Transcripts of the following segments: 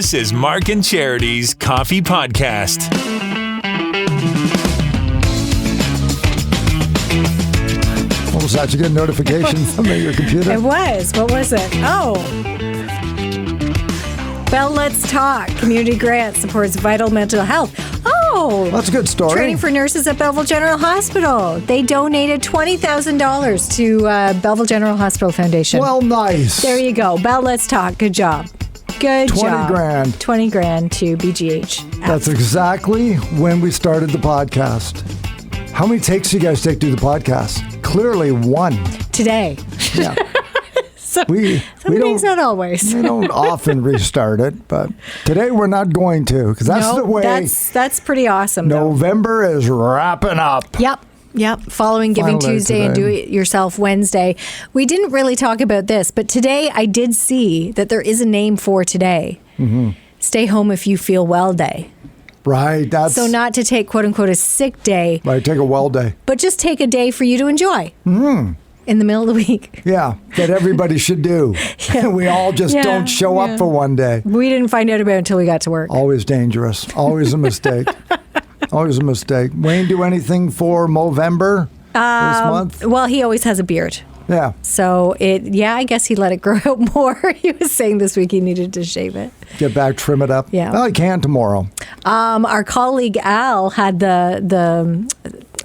This is Mark and Charity's Coffee Podcast. What was that? You get a notification from your computer? It was. What was it? Oh. Bell Let's Talk. Community grant supports vital mental health. Oh. That's a good story. Training for nurses at Belleville General Hospital. They donated $20,000 to Belleville General Hospital Foundation. Well, nice. There you go. Bell Let's Talk. Good job. Good 20 job. grand. 20 grand to BGH. That's exactly when we started the podcast. How many takes do you guys take to do the podcast? Clearly one. Today. Yeah. Some we days, not always. We don't often restart it, but today we're not going to, because that's the way. That's pretty awesome. November is wrapping up. Yep. Following Giving Tuesday and Do It Yourself Wednesday. We didn't really talk about this, but today I did see that there is a name for today. Mm-hmm. Stay home if you feel well day. Right. That's so not to take quote unquote a sick day. Right. Take a well day. But just take a day for you to enjoy. In the middle of the week. Yeah, that everybody should do. Yeah. We all just don't show up for one day. We didn't find out about it until we got to work. Always dangerous. Always a mistake. Always a mistake. Wayne, do anything for Movember this month? Well, he always has a beard. Yeah. So I guess he let it grow out more. He was saying this week he needed to shave it. Get back, trim it up. Yeah. Well, I can tomorrow. Our colleague Al had the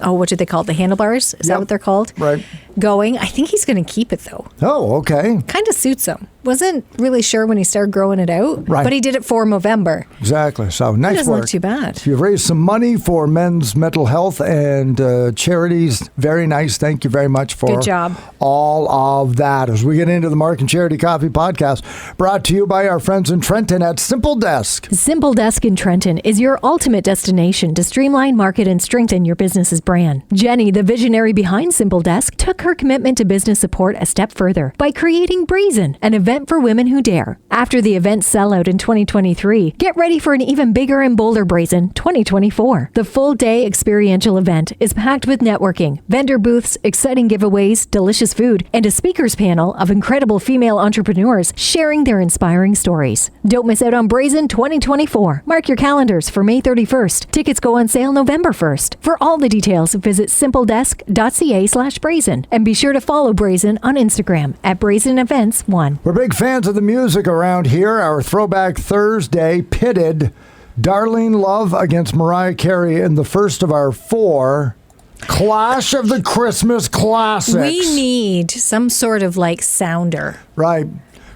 what do they call it? The handlebars? Is that what they're called? Right. Going. I think he's going to keep it though. Oh, okay. Kind of suits him. Wasn't really sure when he started growing it out. Right. But he did it for Movember. Exactly. So nice It doesn't work. look too bad. You've raised some money for men's mental health and charities. Very nice. Thank you very much for Good job. all of that. As we get into the Mark and Charity Coffee Podcast, brought to you by our friends in Trenton at Simple Desk. Simple Desk in Trenton is your ultimate destination to streamline, market, and strengthen your business's brand. Jenny, the visionary behind Simple Desk, took her commitment to business support a step further by creating BRAZEN, an event for women who dare. After the event's sellout in 2023, get ready for an even bigger and bolder BRAZEN 2024. The full-day experiential event is packed with networking, vendor booths, exciting giveaways, delicious food, and a speakers panel of incredible female entrepreneurs sharing their inspiring stories. Don't miss out on BRAZEN 2024. Mark your calendars for May 31st. Tickets go on sale November 1st. For all the details, visit simpledesk.ca/brazen and be sure to follow BRAZEN on Instagram at BRAZEN Events 1. We're big fans of the music around here. Our Throwback Thursday pitted Darlene Love against Mariah Carey in the first of our 4 Clash of the Christmas Classics. We need some sort of sounder. Right.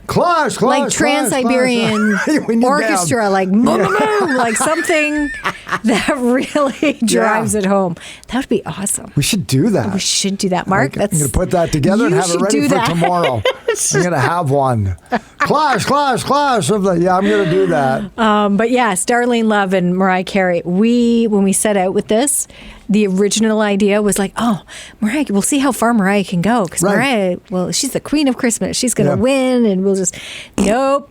Clash, like Trans-Siberian Orchestra, like something that really drives it home. That would be awesome. We should do that. We should do that, Mark. I'm going to put that together and have it ready for tomorrow. I'm going to have one. Clash of the... Yeah, I'm going to do that. But yes, Darlene Love and Mariah Carey, when we set out with this, the original idea was Mariah, we'll see how far Mariah can go. Because Mariah, she's the queen of Christmas. She's going to win. And we'll just, nope.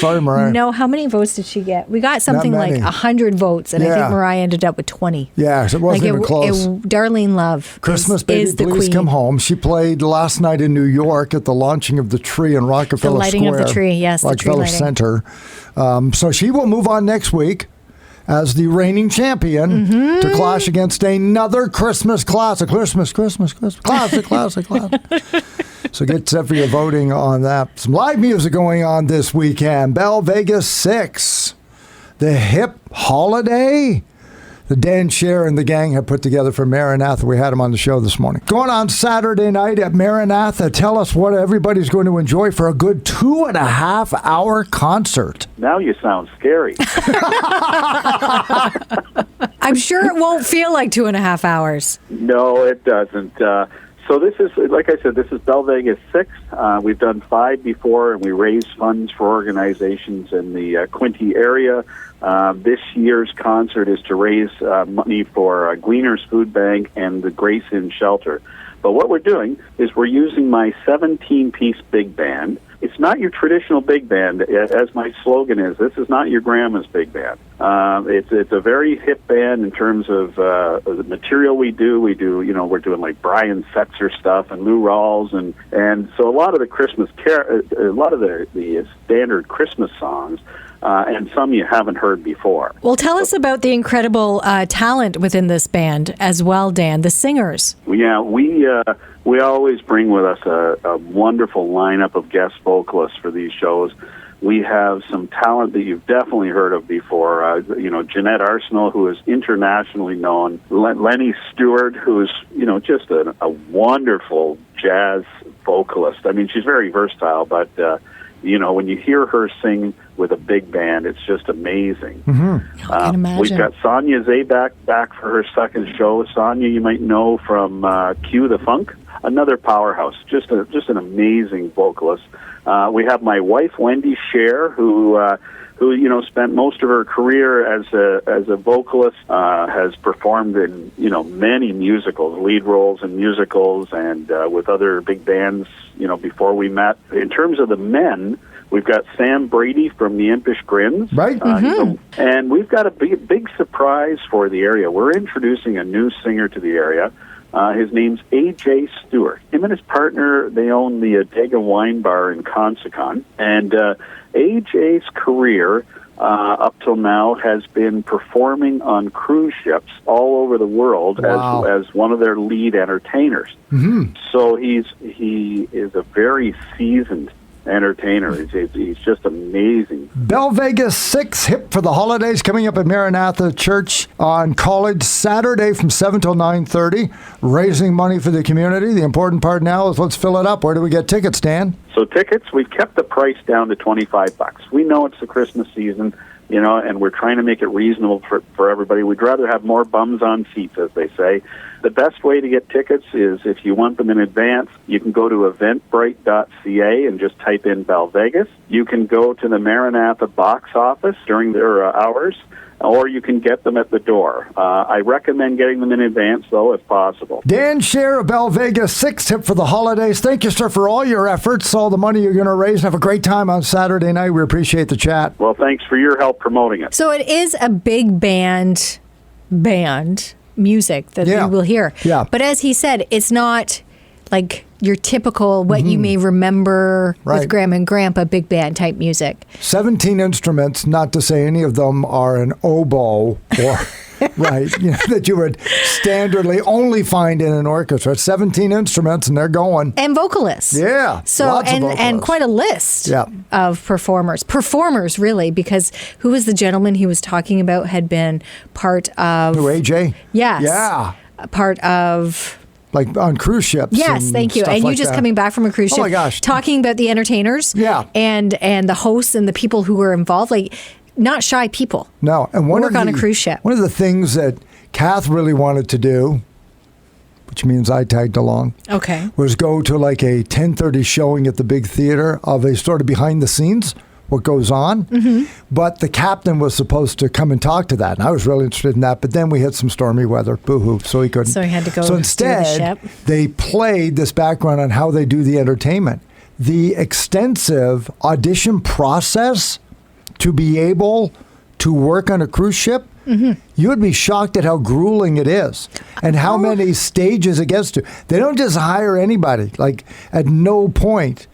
Sorry, Mariah. No, how many votes did she get? We got something like 100 votes. And I think Mariah ended up with 20. Yeah, so it wasn't even close. Darlene Love Christmas Baby, is the Please queen. Come Home. She played last night in New York at the launching of the tree in Rockefeller Square. The lighting of the tree, yes. Rockefeller the tree lighting. Center. So she will move on next week as the reigning champion to clash against another Christmas classic. Christmas. Classic. So get set for your voting on that. Some live music going on this weekend. Bellevegas VI, the hip holiday that Dan Scher and the gang have put together for Maranatha. We had him on the show this morning. Going on Saturday night at Maranatha. Tell us what everybody's going to enjoy for a good 2.5-hour concert. Now you sound scary. I'm sure it won't feel like 2.5 hours. No, it doesn't. So this is, like I said, this is Bellevegas VI. We've done 5 before, and we raised funds for organizations in the Quinte area. This year's concert is to raise money for Gleaners Food Bank and the Grace Inn Shelter. But what we're doing is we're using my 17-piece big band it's not your traditional big band, as my slogan is. This is not your grandma's big band. It's a very hip band in terms of the material we do. We do, we're doing like Brian Setzer stuff and Lou Rawls, and so a lot of the the standard Christmas songs. And some you haven't heard before. Well, tell us about the incredible talent within this band as well, Dan, the singers. Yeah, we always bring with us a wonderful lineup of guest vocalists for these shows. We have some talent that you've definitely heard of before. Jeanette Arsenal, who is internationally known. Lenny Stewart, who is, just a wonderful jazz vocalist. I mean, she's very versatile, but, when you hear her sing with a big band, it's just amazing. Mm-hmm. I can imagine. We've got Sonia Zabak back for her second show. Sonia, you might know from Cue the Funk, another powerhouse, just an amazing vocalist. We have my wife, Wendy Scher, who spent most of her career as a vocalist, has performed in many musicals, lead roles in musicals, and with other big bands. Before we met. In terms of the men, we've got Sam Brady from the Impish Grins, right? And we've got a big surprise for the area. We're introducing a new singer to the area. His name's A.J. Stewart. Him and his partner, they own the Adega Wine Bar in Consicon. And A.J.'s career up till now has been performing on cruise ships all over the world. Wow. as one of their lead entertainers. Mm-hmm. So he is a very seasoned entertainer. He's just amazing. Bellevegas VI, Hip for the Holidays, coming up at Maranatha Church on College Saturday from 7 till 9:30, raising money for the community. The important part now is let's fill it up. Where do we get tickets, Dan? So tickets, we've kept the price down to $25. We know it's the Christmas season, and we're trying to make it reasonable for everybody. We'd rather have more bums on seats, as they say. The best way to get tickets is if you want them in advance, you can go to eventbrite.ca and just type in Bellevegas. You can go to the Maranatha box office during their hours, or you can get them at the door. I recommend getting them in advance, though, if possible. Dan Scher of Bellevegas VI, Hip for the Holidays. Thank you, sir, for all your efforts, all the money you're going to raise. Have a great time on Saturday night. We appreciate the chat. Well, thanks for your help promoting it. So it is a big band music that you will hear. Yeah. But as he said, it's not like your typical what you may remember with Grandma and Grandpa big band type music. 17 instruments, not to say any of them are an oboe or that you would standardly only find in an orchestra. 17 instruments and they're going. And vocalists. Yeah. So and quite a list of performers. Performers really, because who was the gentleman he was talking about had been part of AJ? Yes. Yeah. Part of like on cruise ships. Yes, thank you. And you just coming back from a cruise ship. Oh my gosh. Talking about the entertainers. Yeah. And the hosts and the people who were involved, like not shy people. No. And work on a cruise ship. One of the things that Kath really wanted to do, which means I tagged along, was go to like a 10:30 showing at the big theater of a sort of behind the scenes, what goes on. Mm-hmm. But the captain was supposed to come and talk to that. And I was really interested in that. But then we had some stormy weather. Boo-hoo. So he couldn't. So he had to go So instead, steer the ship. They played this background on how they do the entertainment. The extensive audition process to be able to work on a cruise ship, you would be shocked at how grueling it is and how many stages it gets to. They don't just hire anybody. Like, at no point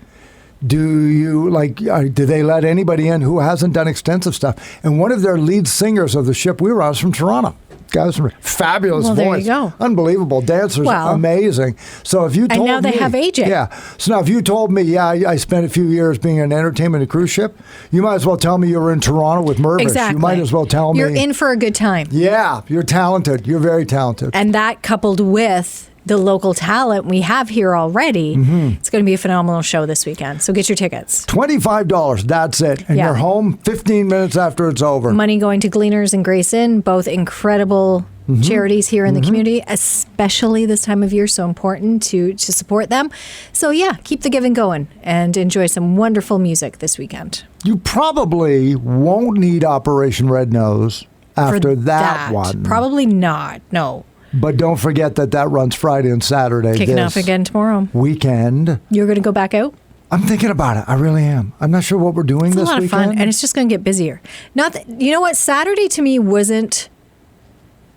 do they let anybody in who hasn't done extensive stuff. And one of their lead singers of the ship we were on was from Toronto. Guy's fabulous voice. There you go. Unbelievable. Dancers, amazing. So if you told me... And now they have AJ. Yeah. So now if you told me, I spent a few years being an entertainment cruise ship, you might as well tell me you were in Toronto with Mervish. Exactly. You might as well tell me... You're in for a good time. Yeah. You're talented. You're very talented. And that coupled with the local talent we have here already, it's going to be a phenomenal show this weekend. So get your tickets. $25, that's it. And you're home 15 minutes after it's over. Money going to Gleaners and Grayson, both incredible charities here in the community, especially this time of year, so important to support them. So keep the giving going and enjoy some wonderful music this weekend. You probably won't need Operation Red Nose after that one. Probably not, no. But don't forget that runs Friday and Saturday. Kicking off again tomorrow. Weekend. You're going to go back out? I'm thinking about it. I really am. I'm not sure what we're doing It's this a lot weekend. of fun, and it's just going to get busier. Not that, you know what? Saturday to me wasn't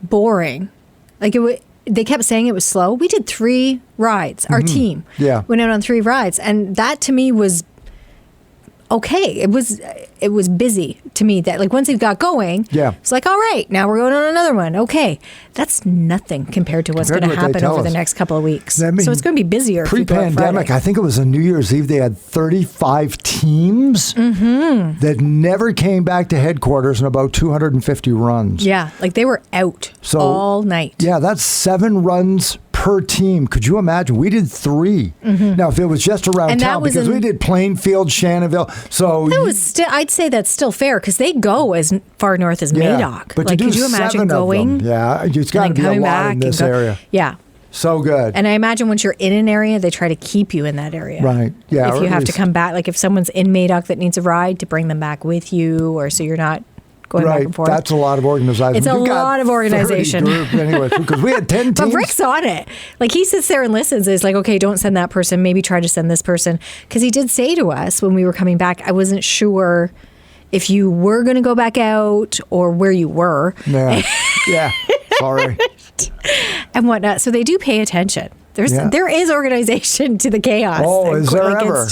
boring. Like they kept saying it was slow. We did 3 rides. Our team went out on 3 rides, and that to me was okay. It was busy to me. That like once it got going, it's like, all right, now we're going on another one. Okay, that's nothing compared to what's going to happen over the next couple of weeks. I mean, so it's going to be busier. Pre-pandemic, I think it was on New Year's Eve. They had 35 teams that never came back to headquarters and about 250 runs. Yeah, like they were out all night. Yeah, that's 7 runs per team. Could you imagine? We did 3. Now, if it was just around town, because we did Plainfield, Shannonville, so that was still. I'd say that's still fair because they go as far north as Madoc. But like, could you imagine going? Yeah, it's got to be a lot in this area. Yeah. So good. And I imagine once you're in an area, they try to keep you in that area. Right. Yeah. If you have to come back, like if someone's in Madoc that needs a ride, to bring them back with you, or so you're not going back and forth. That's a lot of organization. It's a lot of organization. Anyway, because we had 10 teams. But Rick's on it. Like he sits there and listens. It's like, okay, don't send that person. Maybe try to send this person. Because he did say to us when we were coming back, I wasn't sure if you were going to go back out or where you were. Yeah. Yeah. Sorry. And whatnot. So they do pay attention. There is organization to the chaos. Oh, is there like, ever?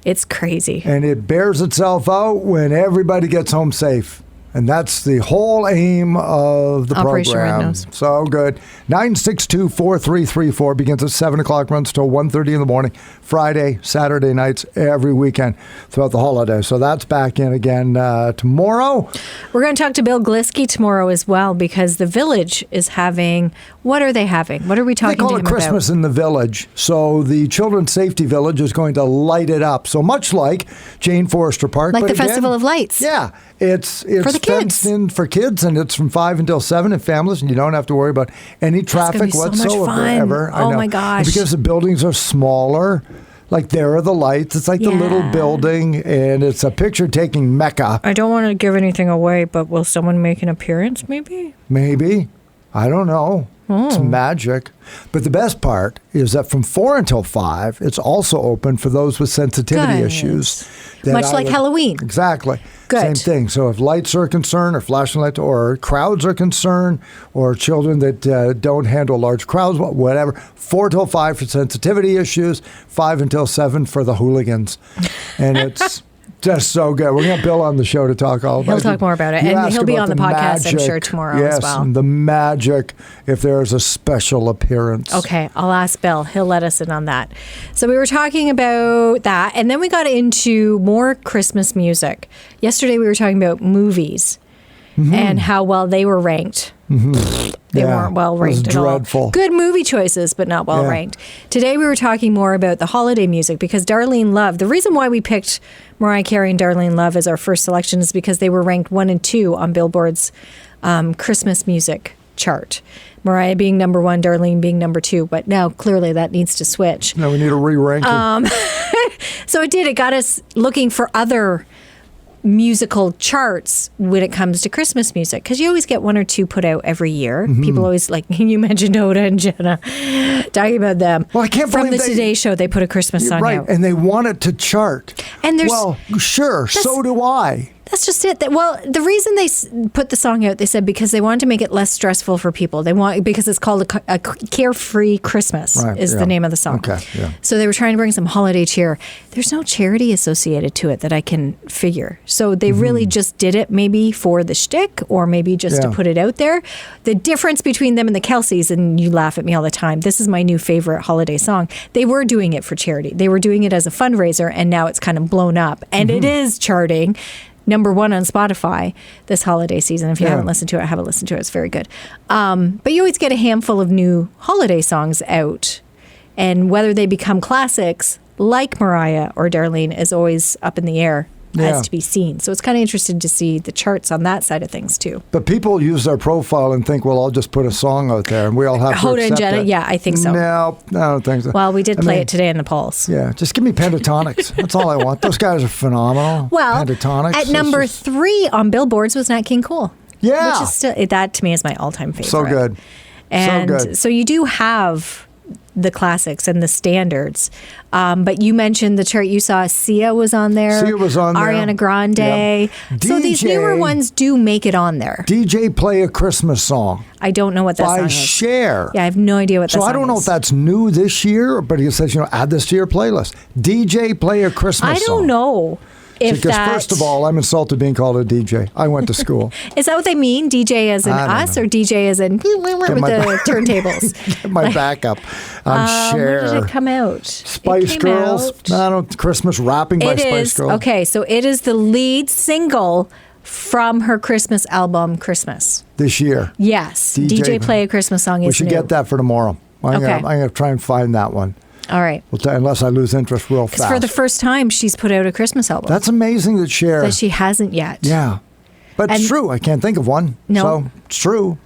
It's crazy. And it bears itself out when everybody gets home safe. And that's the whole aim of the Operation program. Red Nose. So good. 962-4334 begins at 7 o'clock, runs till 1:30 in the morning, Friday, Saturday nights, every weekend throughout the holiday. So that's back in again tomorrow. We're going to talk to Bill Glisky tomorrow as well because the village is having, what are they having? What are we talking to him about? They call it Christmas in the Village. So the Children's Safety Village is going to light it up. So much like Jane Forrester Park. Like the Festival of Lights. Yeah. It's for the fenced kids. in for kids, and it's from 5 until 7 in families, and you don't have to worry about any traffic whatsoever. Oh my gosh. And because the buildings are smaller, like there are the lights. It's like the little building, and it's a picture-taking mecca. I don't want to give anything away, but will someone make an appearance maybe? Maybe. I don't know. It's magic. But the best part is that from 4 until 5, it's also open for those with sensitivity issues. Much like Halloween. Exactly. Good. Same thing. So if lights are concerned, or flashing lights, or crowds are concerned, or children that don't handle large crowds, whatever, 4 till 5 for sensitivity issues, 5 until 7 for the hooligans. And it's just so good. We're going to have Bill on the show to talk all about it. He'll talk more about it. And he'll be on the podcast, I'm sure, tomorrow as well. Yes, the magic if there's a special appearance. Okay, I'll ask Bill. He'll let us in on that. So we were talking about that, and then we got into more Christmas music. Yesterday we were talking about movies and how well they were ranked. They weren't well ranked at all. Good movie choices, but not well ranked. Today we were talking more about the holiday music because Darlene Love, the reason why we picked Mariah Carey and Darlene Love as our first selection is because they were ranked 1 and 2 on Billboard's Christmas music chart. Mariah being number 1, Darlene being number 2, but now clearly that needs to switch. Now we need a re-ranking. So it got us looking for other musical charts when it comes to Christmas music because you always get 1 or 2 put out every year. People always like, you mentioned Oda and Jenna talking about them. Well, I can't from the Today Show, they put a Christmas song out. And they want it to chart. And there's sure, so do I. That's just it. Well, the reason they put the song out, they said because they wanted to make it less stressful for people. Because it's called a Carefree Christmas is the name of the song. Okay, yeah. So they were trying to bring some holiday cheer. There's no charity associated to it that I can figure. So they really just did it maybe for the shtick or maybe just to put it out there. The difference between them and the Kelseys, and you laugh at me all the time, this is my new favorite holiday song. They were doing it for charity. They were doing it as a fundraiser, and now it's kind of blown up. And it is charting. Number 1 on Spotify this holiday season. If you haven't listened to it, have a listen to it. It's very good. But you always get a handful of new holiday songs out. And whether they become classics like Mariah or Darlene is always up in the air as to be seen. So it's kind of interesting to see the charts on that side of things too. But people use their profile and think, well, I'll just put a song out there and we all have to Hoda accept and Jenna, it. yeah, I think so. No, I don't think so. Well, we did play it today in the polls. Yeah, just give me Pentatonics. That's all I want. Those guys are phenomenal. Well, Pentatonics. at number 3 on Billboards was Nat King Cole. Yeah. Which is still, that to me is my all-time favorite. So good. And so you do have the classics and the standards. But you mentioned the chart you saw. Sia was on there. Sia was on there. Ariana Grande. Yep. So these newer ones do make it on there. DJ Play a Christmas Song. I don't know what that song By is. Cher. Yeah, I have no idea what that song is. So I don't know if that's new this year, but he says, add this to your playlist. DJ Play a Christmas Song. I don't know. Because first of all, I'm insulted being called a DJ. I went to school. Is that what they mean? DJ as in us or DJ as in with the turntables? Get my backup. I'm Cher. When did it come out? Spice Girls. Christmas rapping by Spice Girls. Okay, so it is the lead single from her Christmas album, Christmas. This year. Yes. DJ Play a Christmas Song is We should new. get that for tomorrow. I'm going to try and find that one. All right. Unless I lose interest real fast. Because for the first time, she's put out a Christmas album. That's amazing that Cher. That she hasn't yet. Yeah. But it's true. I can't think of one. No. So it's true.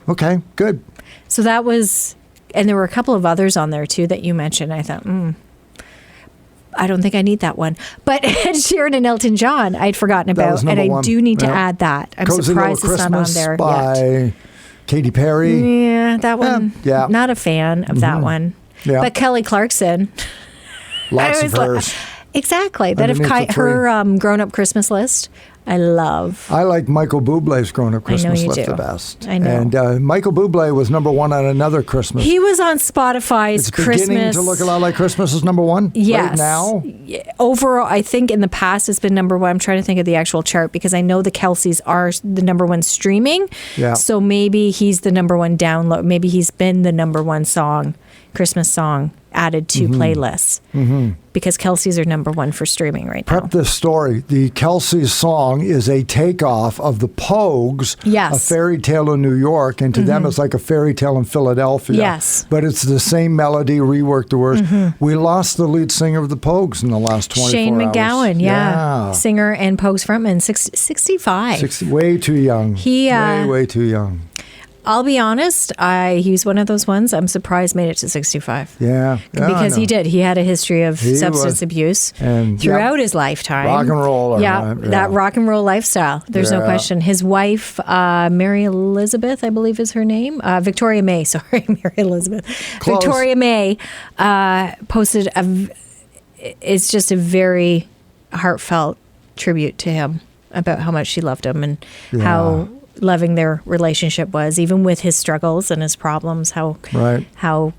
Okay, good. So that was, and there were a couple of others on there too that you mentioned. I thought, I don't think I need that one. But Ed Sheeran and Elton John, I'd forgotten about. And I do need to add that. I'm surprised it's not on there by Katy Perry. Yeah, that one. Yeah. Not a fan of that one. Yeah. But Kelly Clarkson. Lots of hers. Exactly. That of her grown-up Christmas list, I love. I like Michael Bublé's grown-up Christmas list the best. I know. And Michael Bublé was number one on another Christmas. He was on Spotify's Christmas. It's beginning to look a lot like Christmas is number one yes. right now. Overall, I think in the past it's been number one. I'm trying to think of the actual chart because I know the Kelseys are the number one streaming. Yeah. So maybe he's the number one download. Maybe he's been the number one Christmas song added to playlists because Kelsey's are number one for streaming right now. Prep this story. The Kelsey's song is a takeoff of the Pogues, A Fairy Tale in New York, and to them it's like a fairy tale in Philadelphia. Yes. But it's the same melody, reworked the words. We lost the lead singer of the Pogues in the last 24 Shane hours. McGowan, yeah. Singer and Pogues frontman, 65. Way too young. Way too young. I'll be honest, he's one of those ones I'm surprised made it to 65. Yeah. Because he did. He had a history of substance abuse throughout his lifetime. Rock and roll. That rock and roll lifestyle. There's no question. His wife, Mary Elizabeth, I believe is her name. Victoria May, sorry, Mary Elizabeth. Close. Victoria May posted it's just a very heartfelt tribute to him about how much she loved him and how loving their relationship was, even with his struggles and his problems, how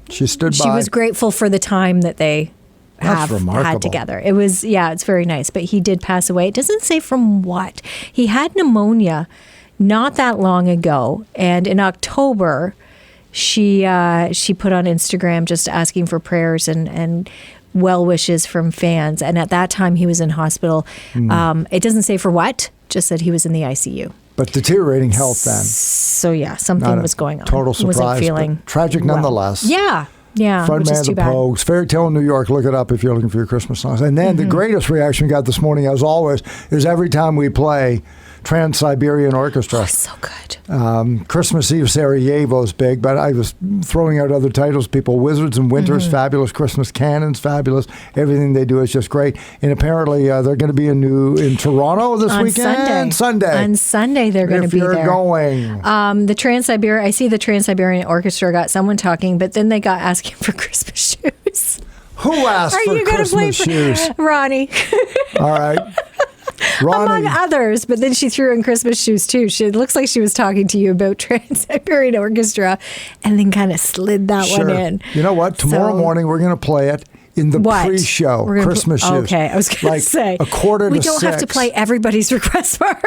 she stood by. She was grateful for the time that they had together. It was, it's very nice. But he did pass away. It doesn't say from what. He had pneumonia not that long ago. And in October, she put on Instagram just asking for prayers and well wishes from fans. And at that time, he was in hospital. It doesn't say for what, just said he was in the ICU. But deteriorating health then. So, something was going on. Total surprise. Wasn't feeling tragic nonetheless. Yeah. Frontman of the Pogues. Fairy Tale in New York. Look it up if you're looking for your Christmas songs. And then the greatest reaction we got this morning, as always, is every time we play Trans-Siberian Orchestra. Oh, so good. Christmas Eve Sarajevo's big, but I was throwing out other titles. People, Wizards in Winter's fabulous. Christmas Cannon's fabulous. Everything they do is just great. And apparently they're going to be in Toronto this weekend. Sunday. On Sunday they're going to be there. If you're going. I see the Trans-Siberian Orchestra got someone talking, but then they got asking for Christmas shoes. Who asked for Christmas shoes? Ronnie. All right. Ronnie. Among others, but then she threw in Christmas shoes too. It looks like she was talking to you about Trans-Siberian Orchestra and then kind of slid that one in. You know what? Tomorrow morning we're going to play it in the pre-show, Christmas shoes. Okay, I was going to say. A quarter to 6. We don't have to play everybody's request, Mark.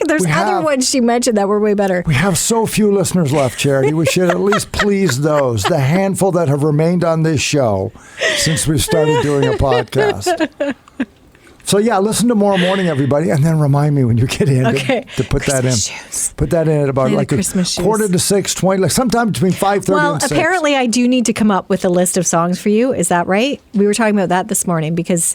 There's other ones she mentioned that were way better. We have so few listeners left, Charity. We should at least please those, the handful that have remained on this show since we started doing a podcast. So, listen tomorrow morning, everybody, and then remind me when you get in to put Christmas that in. Shoes. Put that in at about like a quarter to 6, 20, like sometime between 5:30 and 6. Well, apparently I do need to come up with a list of songs for you. Is that right? We were talking about that this morning because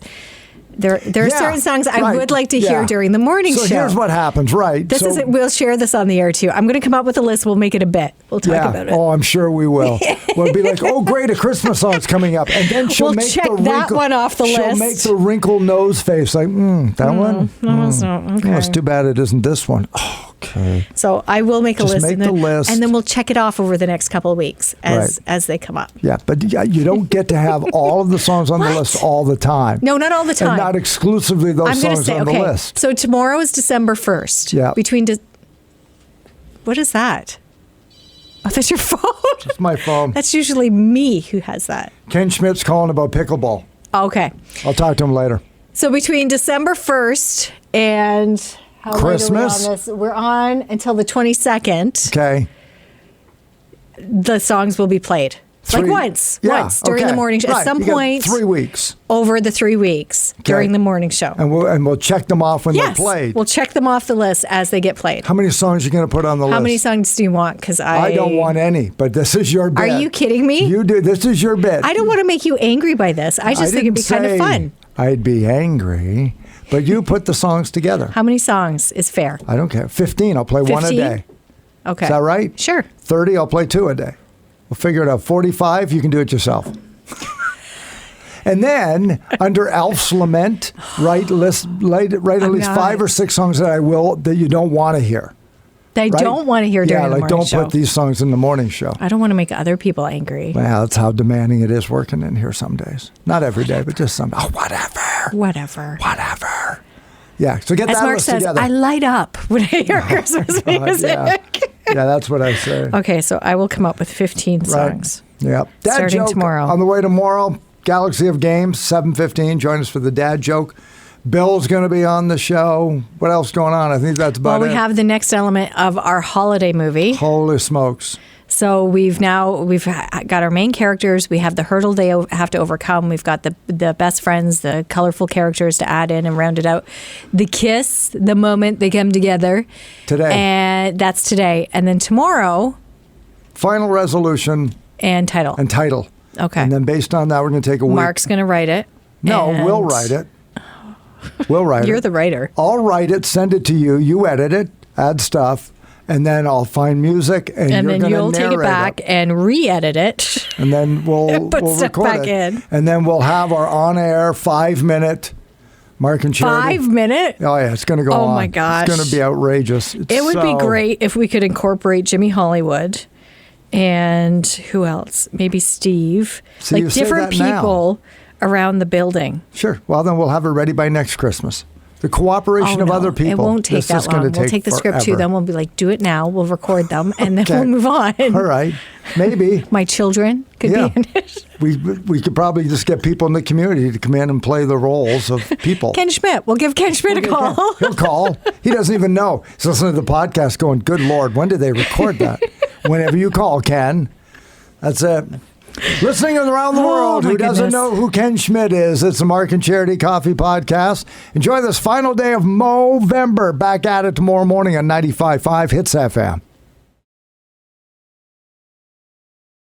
there are certain songs I would like to hear during the morning show. So here's what happens, right? We'll share this on the air too. I'm going to come up with a list. We'll make it a bit. We'll talk about it. Oh, I'm sure we will. We'll be like, oh, great, a Christmas song's coming up. And then she'll make check that one off the list. She'll make the wrinkled nose face like, that one? No, it's not. Okay. Oh, it's too bad it isn't this one. Oh, Okay. So I will make a Just list. make the list. And then we'll check it off over the next couple of weeks as they come up. Yeah, but you don't get to have all of the songs on the list all the time. No, not all the time. And not exclusively those I'm gonna songs say, on the list. So tomorrow is December 1st. Yeah. What is that? Oh, that's your phone. It's my phone. That's usually me who has that. Ken Schmidt's calling about pickleball. Okay. I'll talk to him later. So between December 1st and how Christmas? late are we on this? We're on until the 22nd. Okay. The songs will be played. Like once during the morning show. Right. At some You got point 3 weeks. over the 3 weeks during the morning show. And we'll check them off when they're played. We'll check them off the list as they get played. How many songs are you going to put on the list? How many songs do you want? Because I don't want any, but this is your bit. Are you kidding me? You do. This is your bit. I don't want to make you angry by this. I just think it'd be kind of fun. I'd be angry, but you put the songs together. How many songs is fair? I don't care. 15, I'll play 1 a day. Okay. Is that right? Sure. 30, I'll play 2 a day. We'll figure it out. 45, you can do it yourself. And then, under Alf's Lament, write at least 5 or 6 songs that you don't want to hear. They don't want to hear during the morning show. Yeah, don't put these songs in the morning show. I don't want to make other people angry. Well, that's how demanding it is working in here some days. Not every day, but just some. Oh, whatever. Yeah, so get As that Mark list says, together. I light up when I hear Christmas music. Yeah, that's what I say. Okay, so I will come up with 15 songs. Yeah. Dad Starting joke tomorrow. On the way tomorrow, Galaxy of Games, 7:15. Join us for the dad joke. Bill's going to be on the show. What else going on? I think that's about it. Well, we have the next element of our holiday movie. Holy smokes. So we've got our main characters. We have the hurdle they have to overcome. We've got the best friends, the colorful characters to add in and round it out. The kiss, the moment they come together. Today. And that's today. And then tomorrow. Final resolution. And title. Okay. And then based on that, we're going to take a week. Mark's going to write it. No, we'll write it. We'll write it. You're the writer. I'll write it, send it to you. You edit it, add stuff. And then I'll find music, and you're going to narrate it. And then you'll take it back and re-edit it. And then we'll record back it. In. And then we'll have our on-air 5-minute Mark and Charity. 5 minute? Oh, yeah. It's going to go on. Oh, my gosh. It's going to be outrageous. It would be great if we could incorporate Jimmy Hollywood and who else? Maybe Steve. So like different people around the building. Sure. Well, then we'll have it ready by next Christmas. The cooperation of other people. It won't take that long. We'll take the script to them. We'll be like, do it now. We'll record them, and then we'll move on. All right. Maybe. My children could be in it. We could probably just get people in the community to come in and play the roles of people. Ken Schmidt. We'll give Ken Schmidt a call. He'll call. He doesn't even know. He's listening to the podcast going, good Lord, when did they record that? Whenever you call, Ken. That's it. Listening around the world, who doesn't know who Ken Schmidt is, it's the Mark and Charity Coffee Podcast. Enjoy this final day of Movember. Back at it tomorrow morning on 95.5 Hits FM.